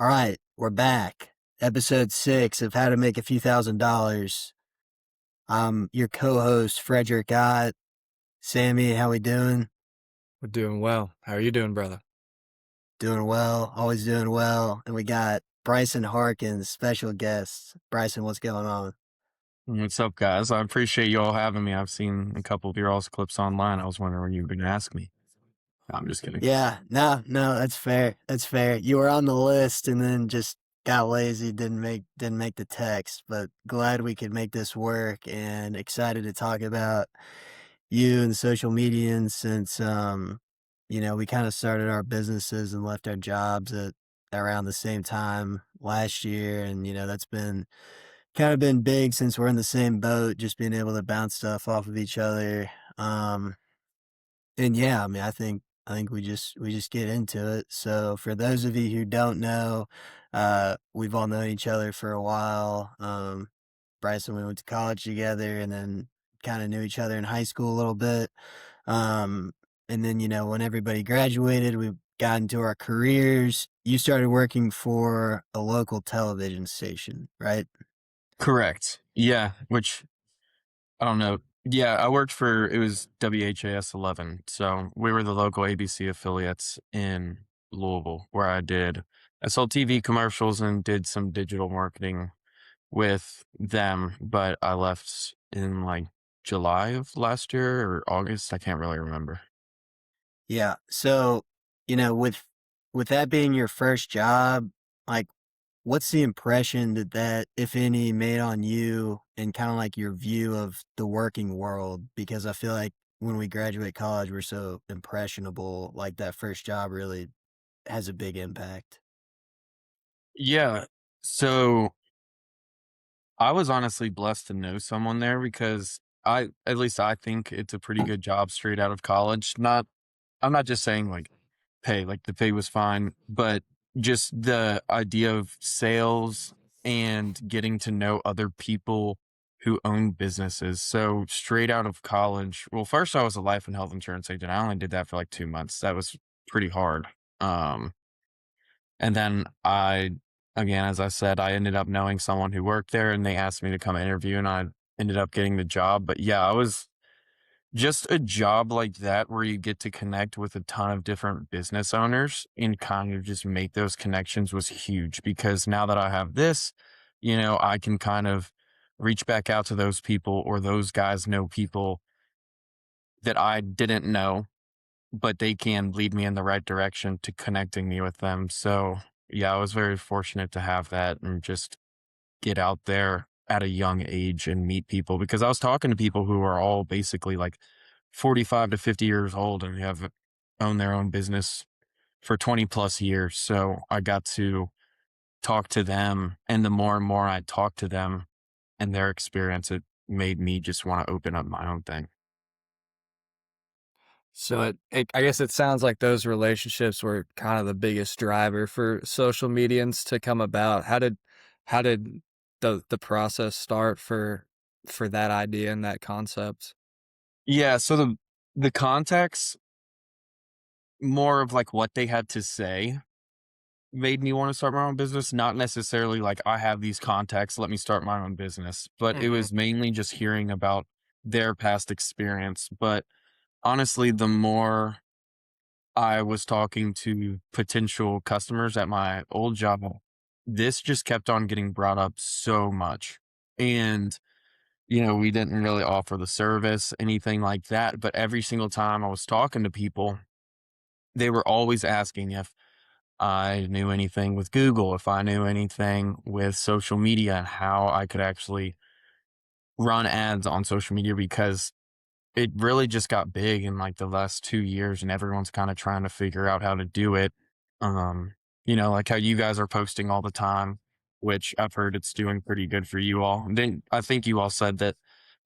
All right, we're back. Episode 6 of How to Make a Few $1,000. I'm your co-host, Frederick Ott. Sammy, how we doing? We're doing well. How are you doing, brother? Doing well, always doing well. And we got Brycen Harkins, special guest. Brycen, what's going on? What's up, guys? I appreciate you all having me. I've seen a couple of your all's clips online. I was wondering when you were going to ask me. I'm just kidding. Yeah, no, that's fair. That's fair. You were on the list and then just got lazy, didn't make the text, but glad we could make this work and excited to talk about you and social media and since we kind of started our businesses and left our jobs at around the same time last year, and that's been kind of been big since we're in the same boat, just being able to bounce stuff off of each other. And yeah, I mean, I think we just get into it. So for those of you who don't know, we've all known each other for a while. Brycen, we went to college together and then kind of knew each other in high school a little bit. And then, when everybody graduated, we got into our careers. You started working for a local television station, right? Correct. Yeah, which I don't know. Yeah, I worked for, it was WHAS 11. So we were the local ABC affiliates in Louisville where I sold TV commercials and did some digital marketing with them, but I left in like July of last year or August. I can't really remember. Yeah. So, with that being your first job, like what's the impression that, if any, made on you and kind of like your view of the working world? Because I feel like when we graduate college, we're so impressionable. Like that first job really has a big impact. Yeah. So I was honestly blessed to know someone there because at least I think it's a pretty good job straight out of college. I'm not just saying like the pay was fine, but just the idea of sales and getting to know other people who own businesses. So straight out of college, well, first I was a life and health insurance agent. I only did that for like 2 months. That was pretty hard. Um, and then again, as I said, I ended up knowing someone who worked there and they asked me to come interview and I ended up getting the job. But yeah, I was just a job like that where you get to connect with a ton of different business owners and kind of just make those connections was huge because now that I have this, I can kind of reach back out to those people or those guys know people that I didn't know but they can lead me in the right direction to connecting me with them. So, yeah, I was very fortunate to have that and just get out there at a young age and meet people because I was talking to people who are all basically like 45 to 50 years old and have owned their own business for 20 plus years. So I got to talk to them. And the more and more I talked to them and their experience, it made me just want to open up my own thing. So I guess it sounds like those relationships were kind of the biggest driver for social medians to come about. How did the process start for that idea and that concept? Yeah. So the context, more of like what they had to say made me want to start my own business, not necessarily like I have these contacts, let me start my own business, but it Mhm. was mainly just hearing about their past experience. But honestly, the more I was talking to potential customers at my old job, this just kept on getting brought up so much. And, we didn't really offer the service, anything like that. But every single time I was talking to people, they were always asking if I knew anything with Google, if I knew anything with social media, and how I could actually run ads on social media because it really just got big in like the last 2 years and everyone's kind of trying to figure out how to do it. Like how you guys are posting all the time, which I've heard it's doing pretty good for you all. And then I think you all said that,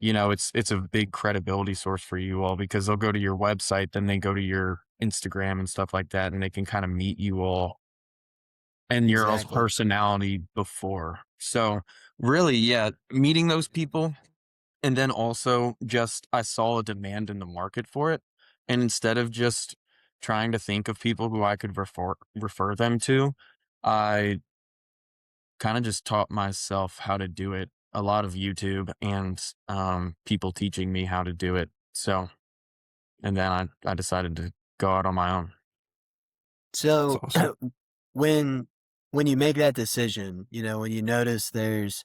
it's a big credibility source for you all because they'll go to your website, then they go to your Instagram and stuff like that, and they can kind of meet you all and your all's Exactly. personality before. So really, yeah, meeting those people and then also just I saw a demand in the market for it. And instead of just trying to think of people who I could refer them to, I kind of just taught myself how to do it. A lot of YouTube and people teaching me how to do it. So, and then I decided to go out on my own. That's So awesome. when when you make that decision, you know, when you notice there's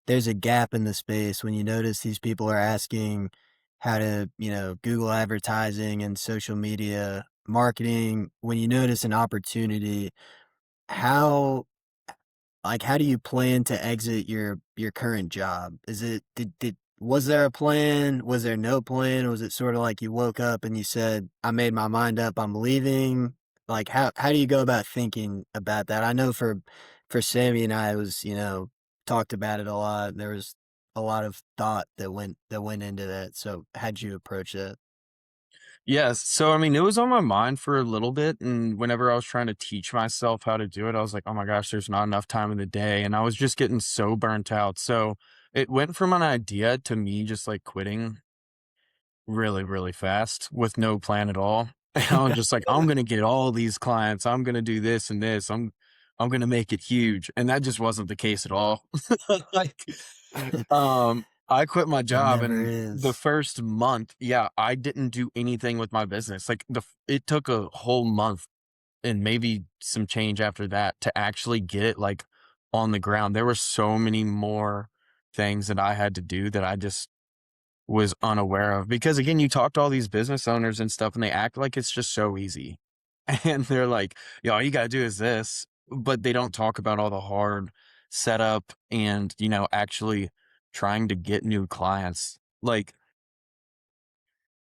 a gap in the space, when you notice these people are asking how to, you know, Google advertising and social media marketing, when you notice an opportunity, how how do you plan to exit your current job? Is it did was there a plan? Was there no plan? Or was it sort of like you woke up and you said, "I made my mind up, I'm leaving"? Like how do you go about thinking about that? I know for Sammy and I it was, you know, talked about it a lot. There was a lot of thought that went into that. So how'd you approach that? Yes. So, I mean, it was on my mind for a little bit. And whenever I was trying to teach myself how to do it, I was like, oh my gosh, there's not enough time in the day. And I was just getting so burnt out. So it went from an idea to me just like quitting really, really fast with no plan at all. And I was just like, I'm gonna get all these clients. I'm gonna do this and this. I'm gonna make it huge. And that just wasn't the case at all. Like, I quit my It job never and the is. first month, yeah, I didn't do anything with my business. Like it took a whole month and maybe some change after that to actually get it like on the ground. There were so many more things that I had to do that I just was unaware of because again, you talk to all these business owners and stuff and they act like it's just so easy. And they're like, "Yo, all you gotta do is this," but they don't talk about all the hard setup and, you know, actually trying to get new clients. Like,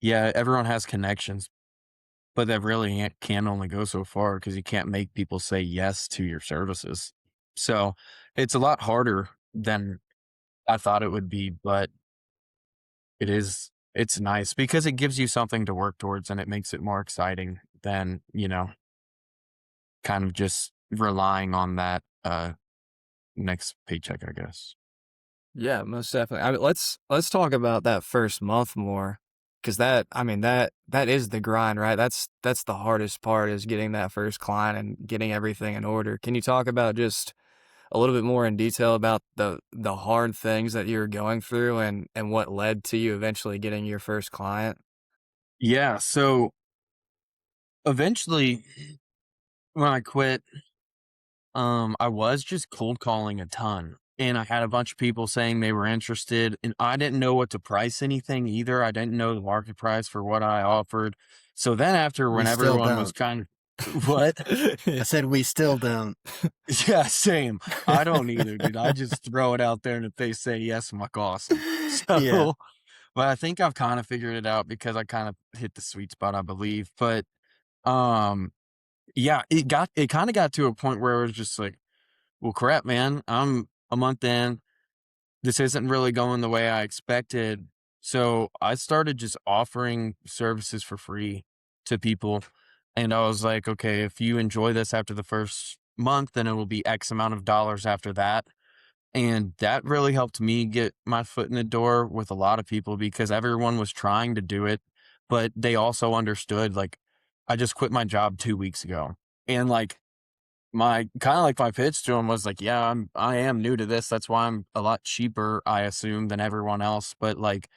yeah, everyone has connections, but that really can only go so far because you can't make people say yes to your services. So, it's a lot harder than I thought it would be, but it's nice because it gives you something to work towards and it makes it more exciting than, you know, kind of just relying on that, next paycheck, I guess. Yeah, most definitely. I mean, let's talk about that first month more, because I mean, that is the grind, right? That's the hardest part is getting that first client and getting everything in order. Can you talk about just a little bit more in detail about the hard things that you're going through and what led to you eventually getting your first client? Yeah, so eventually when I quit, I was just cold calling a ton. And I had a bunch of people saying they were interested, and I didn't know what to price anything either. I didn't know the market price for what I offered. So then after We when still everyone was don't. kind of what? I said we still don't. Yeah, same. I don't either, dude. I just throw it out there, and if they say yes, I'm like, awesome. Yeah. So, but I think I've kind of figured it out because I kind of hit the sweet spot, I believe. But um, yeah, it kind of got to a point where it was just like, well, crap, man. I'm a month in. This isn't really going the way I expected. So I started just offering services for free to people. And I was like, okay, if you enjoy this after the first month, then it will be X amount of dollars after that. And that really helped me get my foot in the door with a lot of people because everyone was trying to do it, but they also understood like I just quit my job 2 weeks ago. And like my kinda like my pitch to him was like, "Yeah, I am new to this, that's why I'm a lot cheaper, I assume, than everyone else, but, like,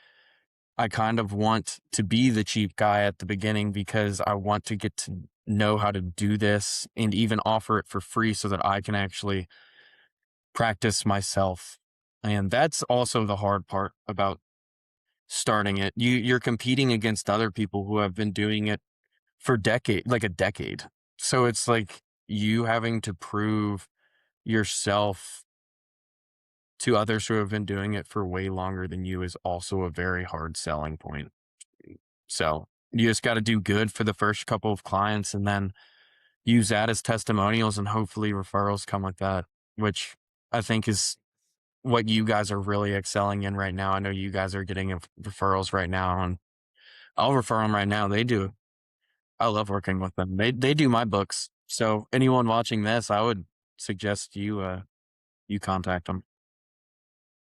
I kind of want to be the cheap guy at the beginning because I want to get to know how to do this and even offer it for free so that I can actually practice myself." And that's also the hard part about starting it. You're competing against other people who have been doing it for a decade. So it's like you having to prove yourself to others who have been doing it for way longer than you is also a very hard selling point. So you just got to do good for the first couple of clients and then use that as testimonials and hopefully referrals come with that, which I think is what you guys are really excelling in right now. I know you guys are getting referrals right now and I'll refer them right now. They do. I love working with them. They do my books. So anyone watching this, I would suggest you contact them.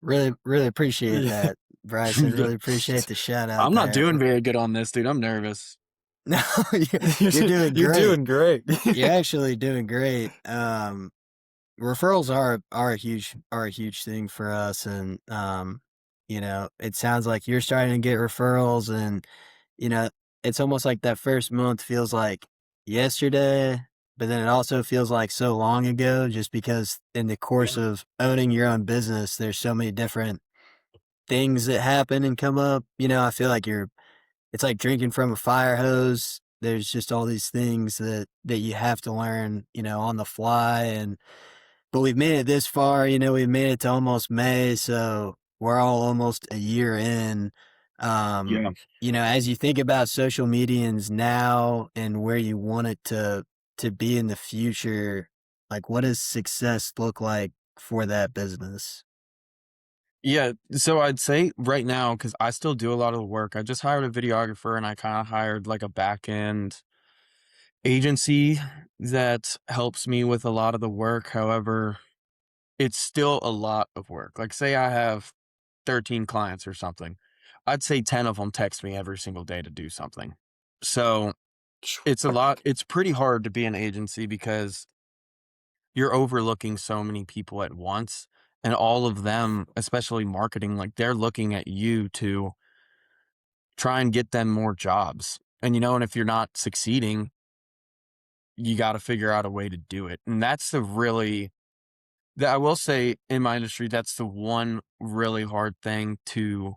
Really appreciate Yeah. that, Bryson. Really appreciate the shout out I'm not there. doing very good on this, dude. I'm nervous. No, you're doing You're great. doing great. You're actually doing great. Referrals are a huge thing for us, and it sounds like you're starting to get referrals, and you know, it's almost like that first month feels like yesterday, but then it also feels like so long ago, just because in the course Yeah. of owning your own business, there's so many different things that happen and come up. I feel like it's like drinking from a fire hose. There's just all these things that you have to learn, on the fly. But we've made it this far. We've made it to almost May, so we're all almost a year in. Um, Yeah. as you think about social medians now and where you want it to be in the future, like what does success look like for that business? Yeah, so I'd say right now, because I still do a lot of the work, I just hired a videographer and I kind of hired like a back end agency that helps me with a lot of the work. However, it's still a lot of work. Like, say I have 13 clients or something, I'd say 10 of them text me every single day to do something. So it's a lot. It's pretty hard to be an agency because you're overlooking so many people at once. And all of them, especially marketing, like they're looking at you to try and get them more jobs. And if you're not succeeding, you got to figure out a way to do it. And that's the really, that I will say in my industry, that's the one really hard thing to,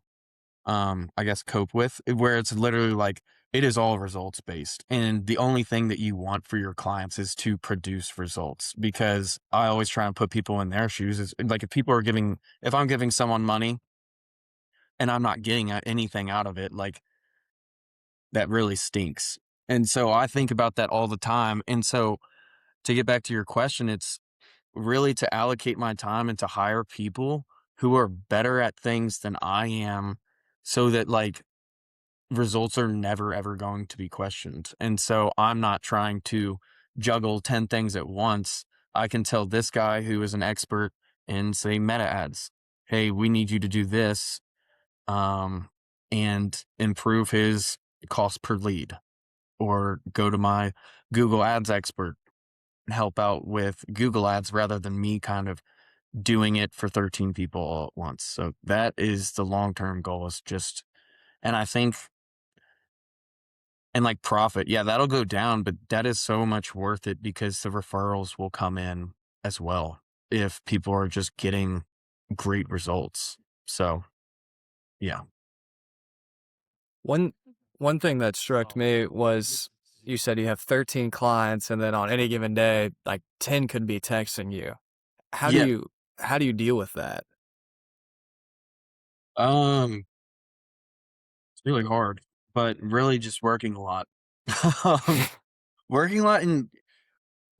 I guess, cope with, where it's literally like, it is all results based. And the only thing that you want for your clients is to produce results, because I always try and put people in their shoes. Is like, if I'm giving someone money and I'm not getting anything out of it, like that really stinks. And so I think about that all the time. And so to get back to your question, it's really to allocate my time and to hire people who are better at things than I am, so that like results are never ever going to be questioned. And so I'm not trying to juggle 10 things at once. I can tell this guy who is an expert in, say, meta ads, hey, we need you to do this, um, and improve his cost per lead, or go to my Google Ads expert and help out with Google Ads rather than me kind of doing it for 13 people all at once. So that is the long-term goal, is just, and I think, and like profit, yeah, that'll go down, but that is so much worth it because the referrals will come in as well if people are just getting great results. So, yeah. One one thing that struck me was you said you have 13 clients, and then on any given day, like 10 could be texting you. How do Yeah. you how do you deal with that? Um, it's really hard, but really just working a lot. um, Working a lot, and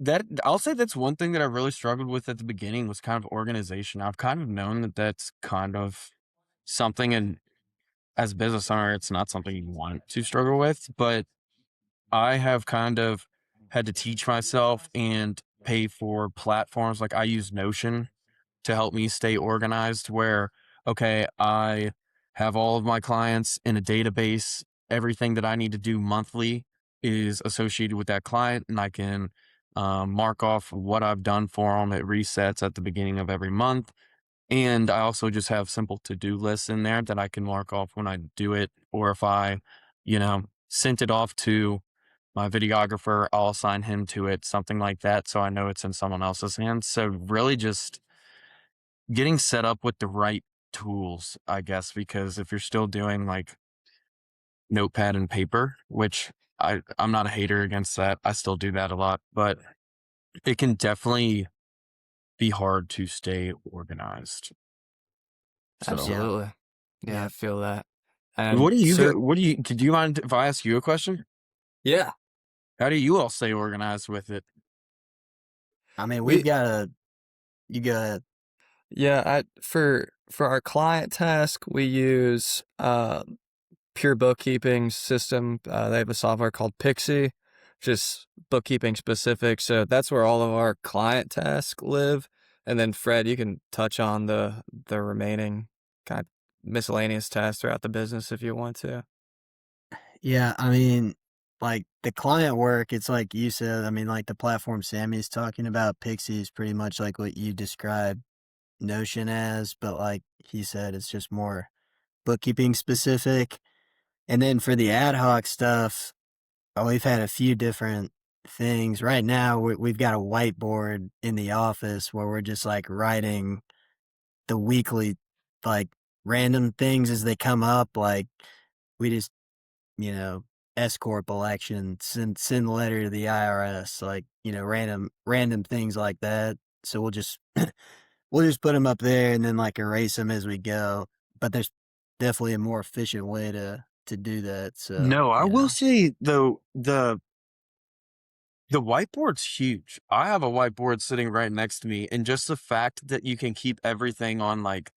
that, I'll say that's one thing that I really struggled with at the beginning, was kind of organization. I've kind of known that that's kind of something, and as a business owner, it's not something you want to struggle with, but I have kind of had to teach myself and pay for platforms. Like, I use Notion to help me stay organized, where, okay, I have all of my clients in a database. Everything that I need to do monthly is associated with that client, and I can mark off what I've done for them. It resets at the beginning of every month. And I also just have simple to-do lists in there that I can mark off when I do it. Or if I, sent it off to my videographer, I'll assign him to it, something like that. So I know it's in someone else's hands. So really just getting set up with the right tools, I guess, because if you're still doing like notepad and paper, which I'm not a hater against that, I still do that a lot, but it can definitely be hard to stay organized. So, Yeah, Absolutely. Yeah, I yeah. feel that. And sir, do you mind if I ask you a question? yeah, How do you all stay organized with it? I mean, we've we got a you got yeah, for our client task, we use pure bookkeeping system. They have a software called Pixie, just bookkeeping specific. So that's where all of our client tasks live. And then Fred, you can touch on the remaining kind of miscellaneous tasks throughout the business if you want to. yeah. I mean, like the client work, it's like you said, I mean, like the platform Sammy's talking about, Pixie is pretty much like what you described Notion as, but like he said, it's just more bookkeeping specific. And then for the ad hoc stuff, we've had a few different things. Right now, we've got a whiteboard in the office where we're just like writing the weekly, like random things as they come up. Like we just, you know, S corp election, send letter to the IRS, like random things like that. So we'll just put them up there and then like erase them as we go. But there's definitely a more efficient way to do that. So No, I will say though, the whiteboard's huge. I have a whiteboard sitting right next to me, and just the fact that you can keep everything on, like,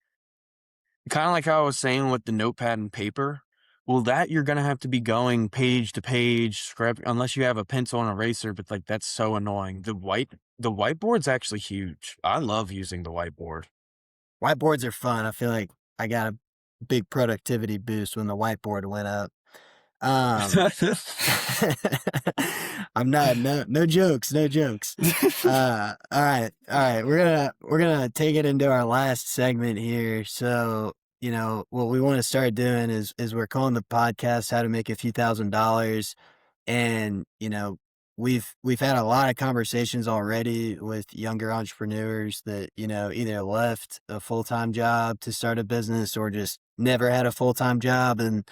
kinda like how I was saying with the notepad and paper, well, that you're gonna have to be going page to page, scrap unless you have a pencil and eraser, but, like, that's so annoying. The whiteboard's actually huge. I love using the whiteboard. whiteboards are fun. I feel like I got a big productivity boost when the whiteboard went up. Um, I'm not no jokes, no jokes. All right. We're gonna take it into our last segment here. So what we want to start doing is we're calling the podcast "How to Make a Few $1,000," and we've had a lot of conversations already with younger entrepreneurs that either left a full-time job to start a business or just never had a full-time job and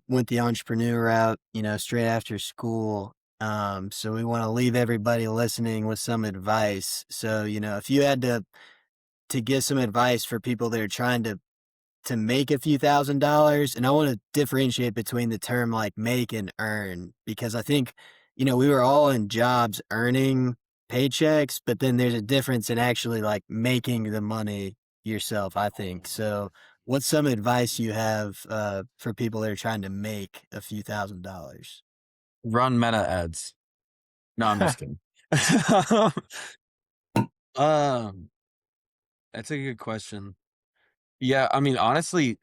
went the entrepreneur route, straight after school. So we want to leave everybody listening with some advice. So, if you had to give some advice for people that are trying to make a few $1,000s, and I want to differentiate between the term like make and earn, because I think, we were all in jobs earning paychecks, but then there's a difference in actually like making the money yourself, I think. So what's some advice you have for people that are trying to make a few $1,000s? Run Meta ads. No, I'm just kidding. Um, that's a good question. Yeah, I mean, honestly,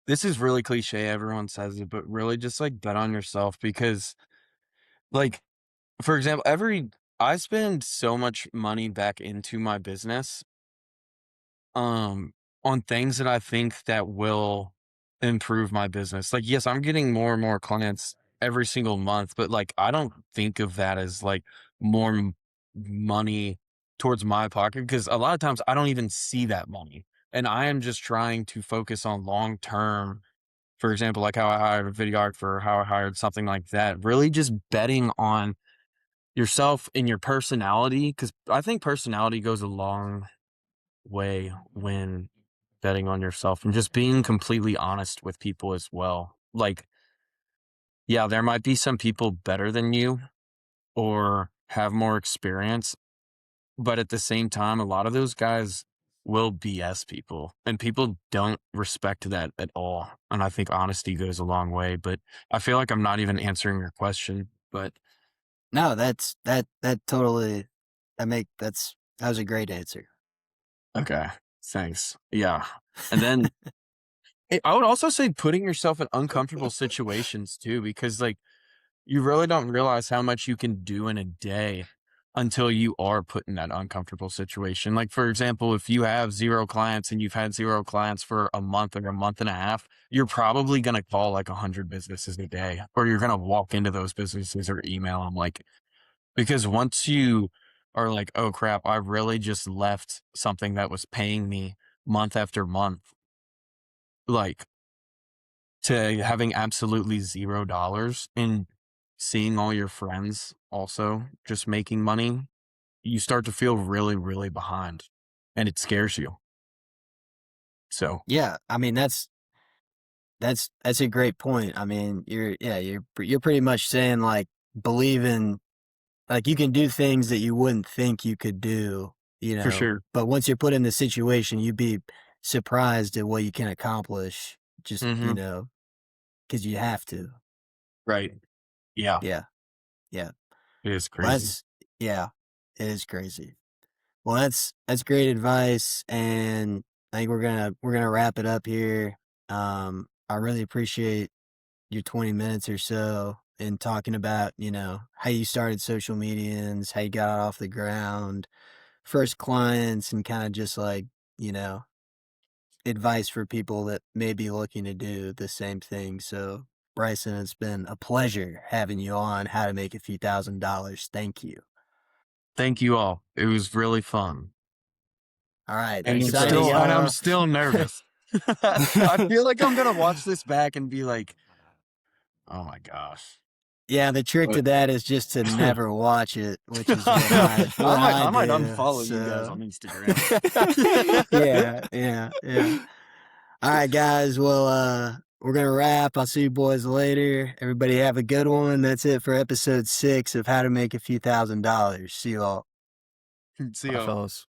this is really cliche, everyone says it, but really just, like, bet on yourself because, like, for example, I spend so much money back into my business, um, on things that I think that will improve my business. Like, yes, I'm getting more and more clients every single month, but, like, I don't think of that as, like, more money towards my pocket because a lot of times I don't even see that money. And I am just trying to focus on long term. For example, like how I hired a videographer, how I hired something like that. Really just betting on yourself and your personality, because I think personality goes a long way when betting on yourself and just being completely honest with people as well. Like, yeah, there might be some people better than you or have more experience, but at the same time, a lot of those guys will BS people, and people don't respect that at all. And I think honesty goes a long way. But I feel like I'm not even answering your question. But No, that totally, that was a great answer. okay, thanks. Yeah. And then I would also say putting yourself in uncomfortable situations too, because like you really don't realize how much you can do in a day until you are put in that uncomfortable situation. Like, for example, if you have 0 clients and you've had 0 clients for a month or a month and a half, you're probably going to call like 100 businesses a day, or you're going to walk into those businesses or email them. Like, because once you are like, oh crap, I really just left something that was paying me month after month, like, to having absolutely $0 and seeing all your friends also just making money, you start to feel really, really behind, and it scares you. So, Yeah, I mean that's a great point. I mean, you're pretty much saying like believe in, like you can do things that you wouldn't think you could do, for sure. but once you're put in the situation, you'd be surprised at what you can accomplish just, Mhm. because you have to. Right. Yeah. Yeah. Yeah. It is Well, crazy. yeah, it is crazy. Well, that's great advice, and I think we're gonna wrap it up here. I really appreciate your 20 minutes or so and talking about, how you started social medians, how you got off the ground, first clients, and kind of just like, you know, advice for people that may be looking to do the same thing. So, Brycen, it's been a pleasure having you on How to Make a Few $1,000. Thank you. Thank you all. It was really fun. All right. Thank you, Signing Bryce. I'm off. still nervous. I feel like I'm gonna watch this back and be like, "Oh my gosh." Yeah, the trick to But that is just to never watch it, which is what I I might do. unfollow you guys So on Instagram. yeah, yeah, yeah. All right, guys. Well, we're gonna wrap. I'll see you boys later. Everybody have a good one. That's it for episode 6 of How to Make a Few $1,000. See you all. See Bye, y'all. fellas.